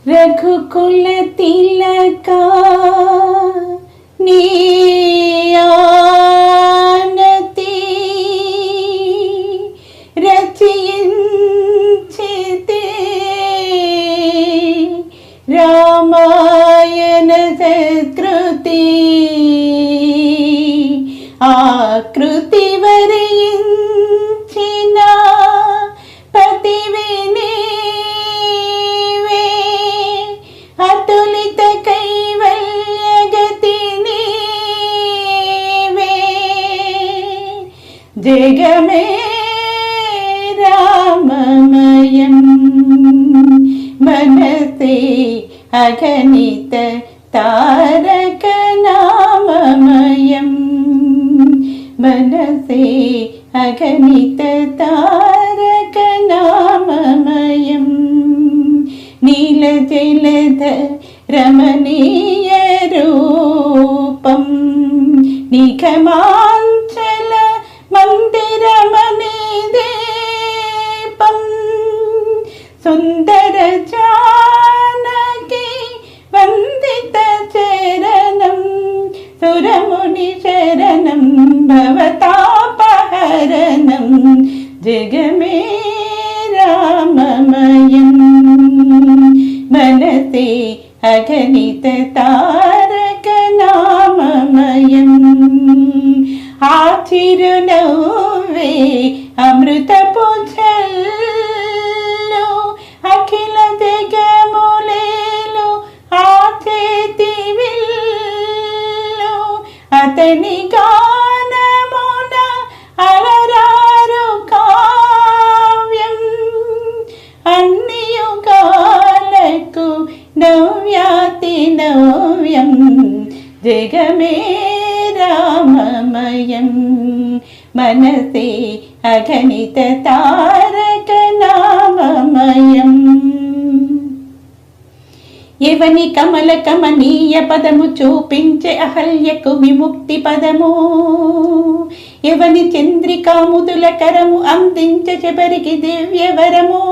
రఘుకుల తిలక నీ ఆనతి రచయించితే రామాయణ సంస్కృతి ఆకృతి వరించిన పతివి నీవే అతులిత కైవల్యగతి నీవే జగమే రామమయం మనసే అగణిత తారక నామమయం మనసే అగణిత తారక నామమయం నీల జలధ రమణీయ రూపం నిఖమాంచల మందిరమణి దీపం సుందర జానకి వందిత చరణం సురముని శరణం భవతాపహరణం జగమే రామమయం మనసే అగణిత తారక నామమయం ఆ చిరునవ్వే అమృతపు జల్లు అఖిల జగములేలు ఆ చేతి విల్లు అతని గానమున అలరారు కావ్యం అన్ని యుగాలకు నవ్యాతి నవ్యం జగమే రామమయం మనసే అగణిత తారక నామమయం ఎవని కమల కమనీయ పదము చూపించే అహల్యకు విముక్తి పదము ఎవని చంద్రికాముదుల కరము అందించే శబరికి దివ్యవరము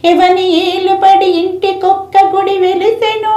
ఎవని ఏలుబడి ఇంటికొక్క గుడి వెలిసెనో